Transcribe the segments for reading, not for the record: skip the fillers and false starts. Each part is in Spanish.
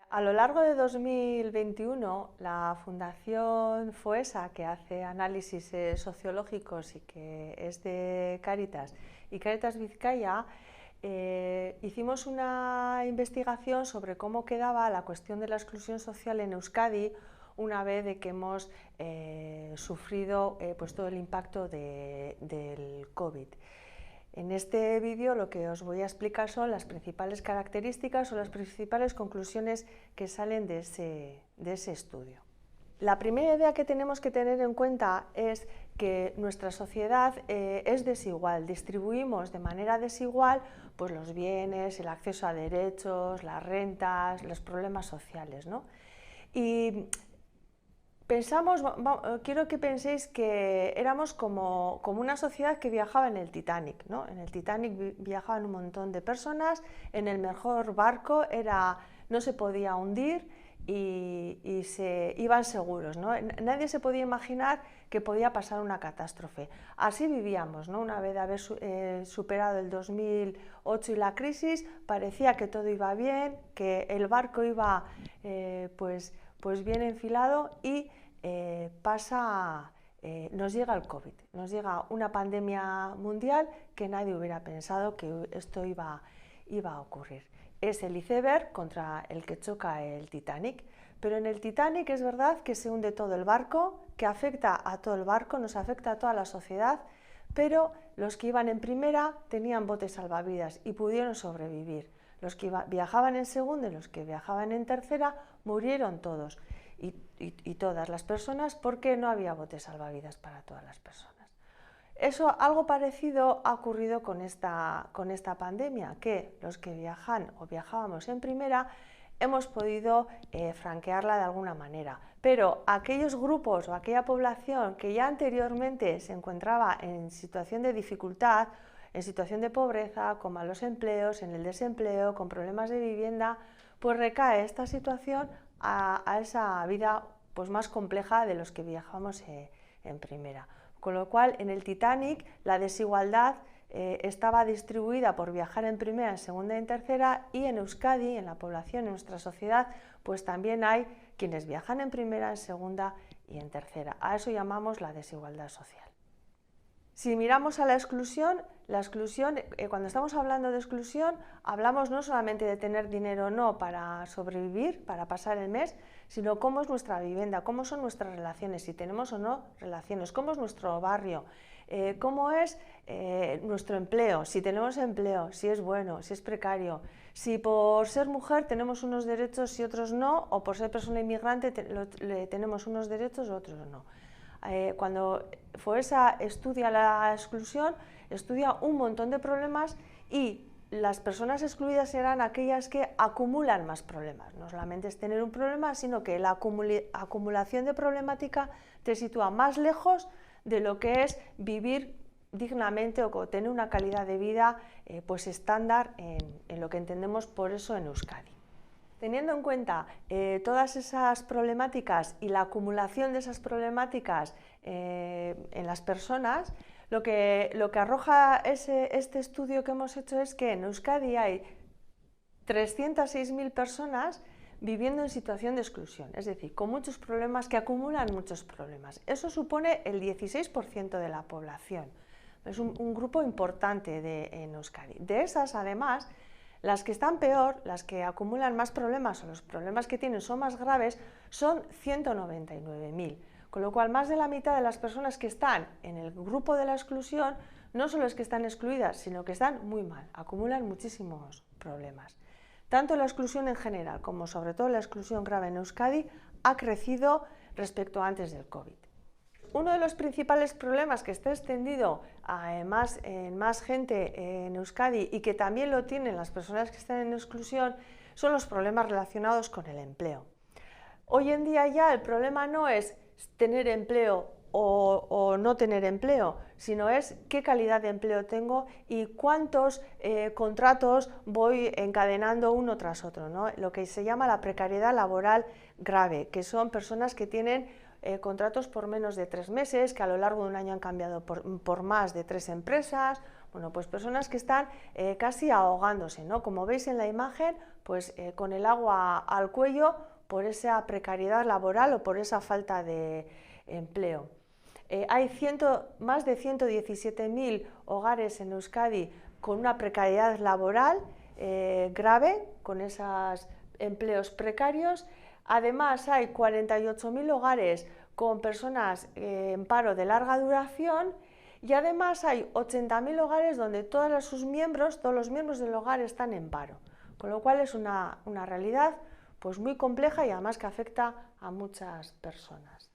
A lo largo de 2021, la Fundación FOESA, que hace análisis sociológicos y que es de Cáritas, y Cáritas Vizcaya, hicimos una investigación sobre cómo quedaba la cuestión de la exclusión social en Euskadi una vez de que hemos sufrido pues todo el impacto del COVID. En este vídeo lo que os voy a explicar son las principales características o las principales conclusiones que salen de ese estudio. La primera idea que tenemos que tener en cuenta es que nuestra sociedad es desigual, distribuimos de manera desigual pues, los bienes, el acceso a derechos, las rentas, los problemas sociales, ¿no? Y quiero que penséis que éramos como una sociedad que viajaba en el Titanic, ¿no? En el Titanic viajaban un montón de personas, en el mejor barco no se podía hundir y se iban seguros, ¿no? Nadie se podía imaginar que podía pasar una catástrofe. Así vivíamos, ¿no? Una vez de haber superado el 2008 y la crisis, parecía que todo iba bien, que el barco iba pues bien enfilado y nos llega el COVID, nos llega una pandemia mundial que nadie hubiera pensado que esto iba a ocurrir. Es el iceberg contra el que choca el Titanic, pero en el Titanic es verdad que se hunde todo el barco, que afecta a todo el barco, nos afecta a toda la sociedad, pero los que iban en primera tenían botes salvavidas y pudieron sobrevivir. Los que viajaban en segunda y los que viajaban en tercera murieron todos y todas las personas porque no había botes salvavidas para todas las personas. Algo parecido ha ocurrido con esta pandemia, que los que viajan o viajábamos en primera hemos podido franquearla de alguna manera, pero aquellos grupos o aquella población que ya anteriormente se encontraba en situación de dificultad, en situación de pobreza, con malos empleos, en el desempleo, con problemas de vivienda, pues recae esta situación a esa vida pues, más compleja de los que viajamos en primera. Con lo cual, en el Titanic la desigualdad estaba distribuida por viajar en primera, en segunda y en tercera, y en Euskadi, en la población, en nuestra sociedad, pues también hay quienes viajan en primera, en segunda y en tercera. A eso llamamos la desigualdad social. Si miramos a la exclusión, cuando estamos hablando de exclusión, hablamos no solamente de tener dinero o no para sobrevivir, para pasar el mes, sino cómo es nuestra vivienda, cómo son nuestras relaciones, si tenemos o no relaciones, cómo es nuestro barrio, cómo es nuestro empleo, si tenemos empleo, si es bueno, si es precario, si por ser mujer tenemos unos derechos y otros no, o por ser persona inmigrante tenemos unos derechos y otros no. Cuando FOESA estudia la exclusión, estudia un montón de problemas y las personas excluidas serán aquellas que acumulan más problemas. No solamente es tener un problema, sino que la acumulación de problemática te sitúa más lejos de lo que es vivir dignamente o tener una calidad de vida pues estándar en lo que entendemos por eso en Euskadi. Teniendo en cuenta todas esas problemáticas y la acumulación de esas problemáticas en las personas, lo que arroja este estudio que hemos hecho es que en Euskadi hay 306.000 personas viviendo en situación de exclusión, es decir, con muchos problemas, que acumulan muchos problemas. Eso supone el 16% de la población. Es un grupo importante en Euskadi. De esas, además, las que están peor, las que acumulan más problemas o los problemas que tienen son más graves, son 199.000. Con lo cual, más de la mitad de las personas que están en el grupo de la exclusión no solo es que están excluidas, sino que están muy mal, acumulan muchísimos problemas. Tanto la exclusión en general como sobre todo la exclusión grave en Euskadi ha crecido respecto a antes del COVID. Uno de los principales problemas que está extendido en más gente en Euskadi y que también lo tienen las personas que están en exclusión son los problemas relacionados con el empleo. Hoy en día ya el problema no es tener empleo o no tener empleo, sino es qué calidad de empleo tengo y cuántos contratos voy encadenando uno tras otro, ¿no? Lo que se llama la precariedad laboral grave, que son personas que tienen contratos por menos de 3 meses, que a lo largo de un año han cambiado por más de 3 empresas, Bueno, pues personas que están casi ahogándose, ¿no? Como veis en la imagen, pues con el agua al cuello por esa precariedad laboral o por esa falta de empleo. Hay más de 117.000 hogares en Euskadi con una precariedad laboral grave, con esos empleos precarios. Además, hay 48.000 hogares con personas en paro de larga duración y además hay 80.000 hogares donde todos los miembros del hogar están en paro, con lo cual es una realidad pues muy compleja y además que afecta a muchas personas.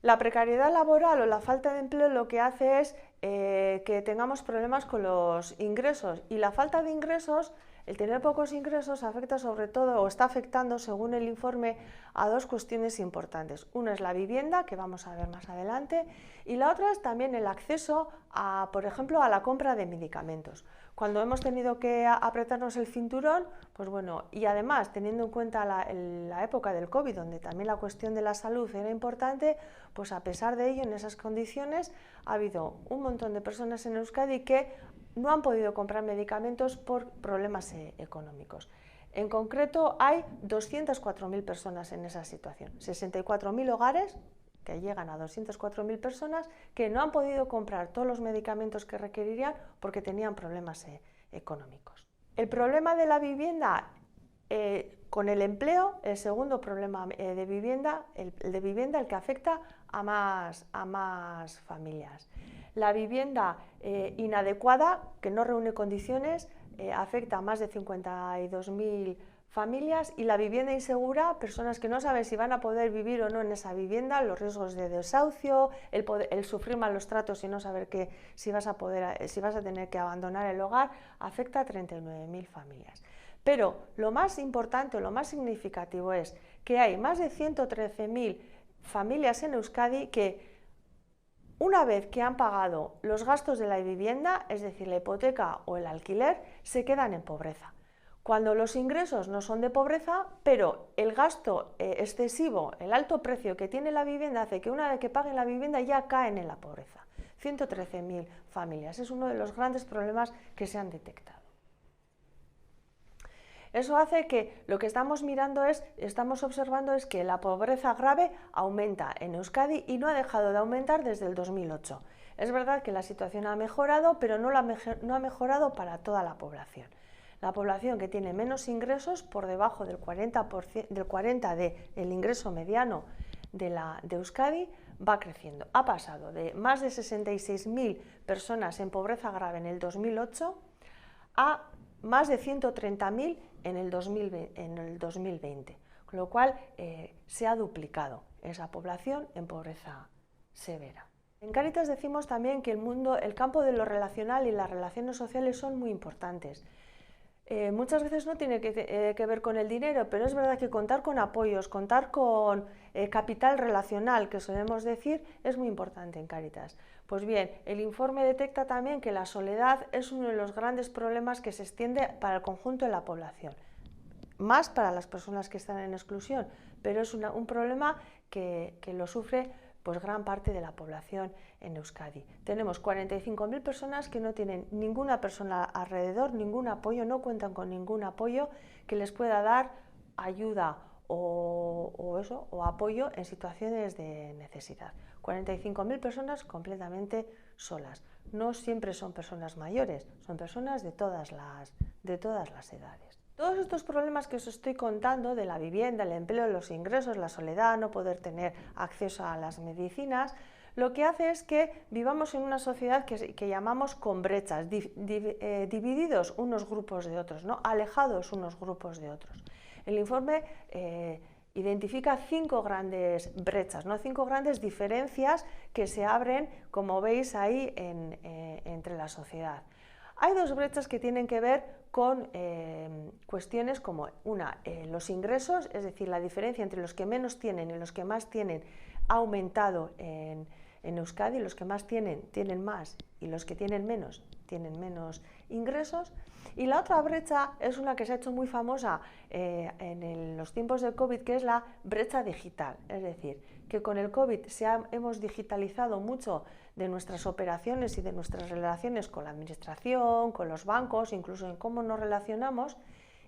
La precariedad laboral o la falta de empleo lo que hace es que tengamos problemas con los ingresos, y la falta de ingresos, el tener pocos ingresos, afecta sobre todo o está afectando, según el informe, a dos cuestiones importantes. Una es la vivienda, que vamos a ver más adelante, y la otra es también el acceso a, por ejemplo, a la compra de medicamentos. Cuando hemos tenido que apretarnos el cinturón, pues bueno, y además teniendo en cuenta la época del COVID, donde también la cuestión de la salud era importante, pues a pesar de ello, en esas condiciones, ha habido un montón de personas en Euskadi que no han podido comprar medicamentos por problemas económicos. En concreto, hay 204.000 personas en esa situación, 64.000 hogares que llegan a 204.000 personas que no han podido comprar todos los medicamentos que requerirían porque tenían problemas económicos. El problema de la vivienda con el empleo, el segundo problema de vivienda, el que afecta a más familias. La vivienda inadecuada, que no reúne condiciones, afecta a más de 52.000 familias, y la vivienda insegura, personas que no saben si van a poder vivir o no en esa vivienda, los riesgos de desahucio, el sufrir malos tratos y no saber si vas a tener que abandonar el hogar, afecta a 39.000 familias. Pero lo más importante, lo más significativo es que hay más de 113.000 familias en Euskadi que, una vez que han pagado los gastos de la vivienda, es decir, la hipoteca o el alquiler, se quedan en pobreza. Cuando los ingresos no son de pobreza, pero el gasto excesivo, el alto precio que tiene la vivienda hace que una vez que paguen la vivienda ya caen en la pobreza. 113.000 familias, es uno de los grandes problemas que se han detectado. Eso hace que lo que estamos observando es que la pobreza grave aumenta en Euskadi y no ha dejado de aumentar desde el 2008. Es verdad que la situación ha mejorado, pero no ha mejorado para toda la población. La población que tiene menos ingresos, por debajo del 40% del ingreso mediano de Euskadi, va creciendo. Ha pasado de más de 66.000 personas en pobreza grave en el 2008 a más de 130.000 en el 2020, con lo cual se ha duplicado esa población en pobreza severa. En Cáritas decimos también que el campo de lo relacional y las relaciones sociales son muy importantes. Muchas veces no tiene que ver con el dinero, pero es verdad que contar con apoyos, contar con capital relacional, que solemos decir, es muy importante en Cáritas. Pues bien, el informe detecta también que la soledad es uno de los grandes problemas que se extiende para el conjunto de la población, más para las personas que están en exclusión, pero es un problema que lo sufre pues gran parte de la población en Euskadi. Tenemos 45.000 personas que no tienen ninguna persona alrededor, ningún apoyo, no cuentan con ningún apoyo que les pueda dar ayuda o apoyo en situaciones de necesidad. 45.000 personas completamente solas. No siempre son personas mayores, son personas de todas las edades. Todos estos problemas que os estoy contando, de la vivienda, el empleo, los ingresos, la soledad, no poder tener acceso a las medicinas, lo que hace es que vivamos en una sociedad que llamamos con brechas, divididos unos grupos de otros, ¿no? Alejados unos grupos de otros. El informe identifica 5 grandes brechas, ¿no? 5 grandes diferencias que se abren, como veis ahí, entre la sociedad. Hay 2 brechas que tienen que ver con cuestiones como los ingresos, es decir, la diferencia entre los que menos tienen y los que más tienen ha aumentado en Euskadi. Los que más tienen más, y los que tienen menos ingresos. Y la otra brecha es una que se ha hecho muy famosa los tiempos del COVID, que es la brecha digital. Es decir, que con el COVID hemos digitalizado mucho de nuestras operaciones y de nuestras relaciones con la administración, con los bancos, incluso en cómo nos relacionamos.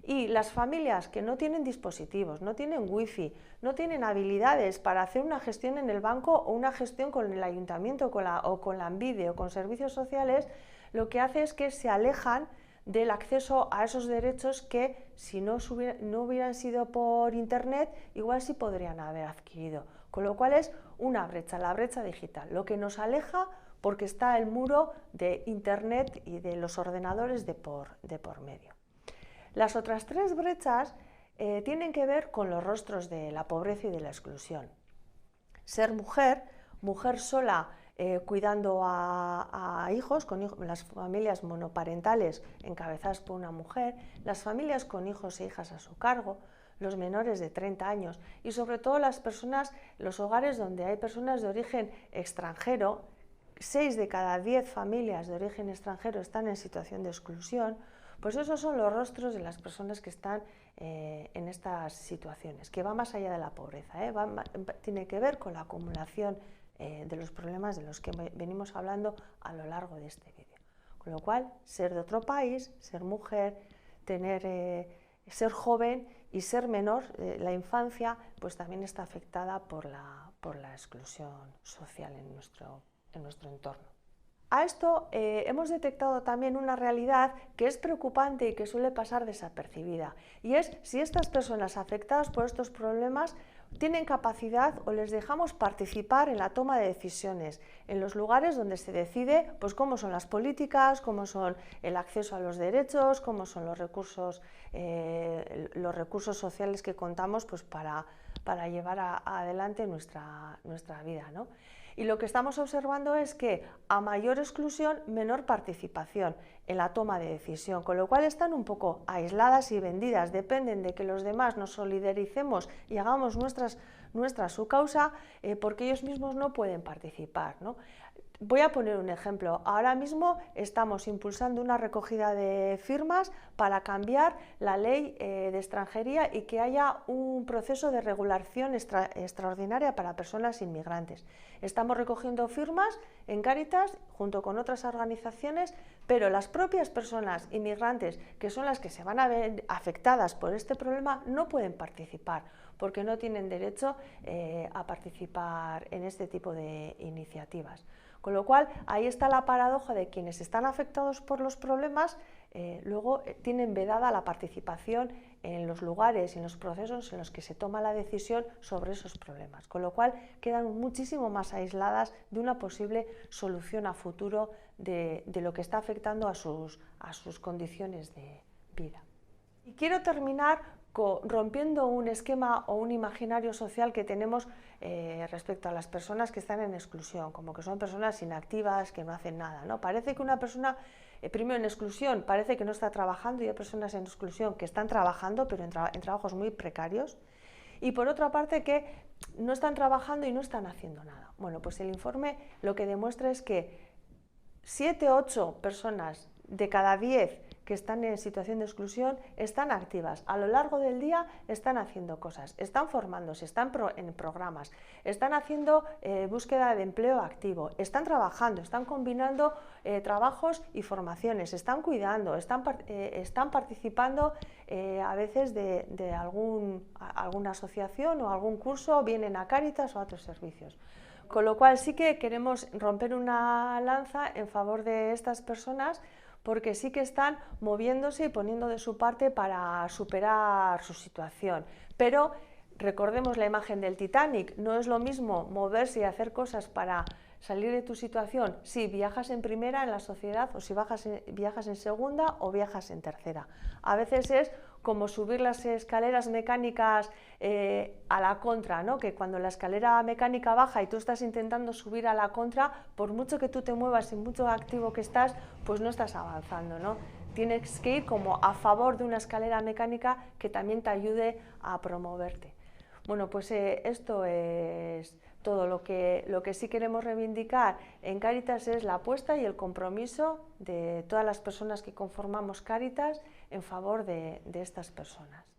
Y las familias que no tienen dispositivos, no tienen wifi, no tienen habilidades para hacer una gestión en el banco o una gestión con el ayuntamiento o con la ANVIDE o con servicios sociales, lo que hace es que se alejan del acceso a esos derechos que, si no hubieran sido por internet, igual sí podrían haber adquirido. Con lo cual es una brecha, la brecha digital, lo que nos aleja porque está el muro de internet y de los ordenadores de por medio. Las otras tres brechas tienen que ver con los rostros de la pobreza y de la exclusión. Ser mujer, mujer sola, cuidando a hijos, las familias monoparentales encabezadas por una mujer, las familias con hijos e hijas a su cargo, los menores de 30 años y sobre todo los hogares donde hay personas de origen extranjero. 6 de cada 10 familias de origen extranjero están en situación de exclusión. Pues esos son los rostros de las personas que están en estas situaciones, que va más allá de la pobreza, tiene que ver con la acumulación de los problemas de los que venimos hablando a lo largo de este vídeo. Con lo cual, ser de otro país, ser mujer, ser joven y ser menor, la infancia, pues también está afectada por la exclusión social en nuestro entorno. A esto hemos detectado también una realidad que es preocupante y que suele pasar desapercibida, y es si estas personas afectadas por estos problemas tienen capacidad o les dejamos participar en la toma de decisiones, en los lugares donde se decide pues, cómo son las políticas, cómo son el acceso a los derechos, cómo son los recursos sociales que contamos pues, para llevar adelante nuestra vida, ¿no? Y lo que estamos observando es que a mayor exclusión, menor participación en la toma de decisión, con lo cual están un poco aisladas y vendidas, dependen de que los demás nos solidaricemos y hagamos nuestra su causa, porque ellos mismos no pueden participar, ¿no? Voy a poner un ejemplo. Ahora mismo estamos impulsando una recogida de firmas para cambiar la ley de extranjería y que haya un proceso de regulación extraordinaria para personas inmigrantes. Estamos recogiendo firmas en Cáritas junto con otras organizaciones, pero las propias personas inmigrantes, que son las que se van a ver afectadas por este problema, no pueden participar porque no tienen derecho a participar en este tipo de iniciativas. Con lo cual, ahí está la paradoja de quienes están afectados por los problemas, luego tienen vedada la participación en los lugares y en los procesos en los que se toma la decisión sobre esos problemas, con lo cual quedan muchísimo más aisladas de una posible solución a futuro de lo que está afectando a sus condiciones de vida. Y quiero terminar rompiendo un esquema o un imaginario social que tenemos respecto a las personas que están en exclusión, como que son personas inactivas, que no hacen nada, ¿no? Parece que una persona, primero en exclusión, parece que no está trabajando, y hay personas en exclusión que están trabajando, pero en trabajos muy precarios, y por otra parte que no están trabajando y no están haciendo nada. Bueno, pues el informe lo que demuestra es que 7 u 8 personas de cada 10 que están en situación de exclusión están activas, a lo largo del día están haciendo cosas, están formándose, están en programas, están haciendo búsqueda de empleo activo, están trabajando, están combinando trabajos y formaciones, están cuidando, están participando a veces de alguna asociación o algún curso, vienen a Cáritas o a otros servicios. Con lo cual sí que queremos romper una lanza en favor de estas personas, porque sí que están moviéndose y poniendo de su parte para superar su situación. Pero recordemos la imagen del Titanic, no es lo mismo moverse y hacer cosas para salir de tu situación si viajas en primera en la sociedad o si viajas en segunda o viajas en tercera. A veces es como subir las escaleras mecánicas a la contra, ¿no? Que cuando la escalera mecánica baja y tú estás intentando subir a la contra, por mucho que tú te muevas y mucho activo que estás, pues no estás avanzando, ¿no? Tienes que ir como a favor de una escalera mecánica que también te ayude a promoverte. Bueno, pues esto es todo lo que sí queremos reivindicar en Cáritas es la apuesta y el compromiso de todas las personas que conformamos Cáritas en favor de estas personas.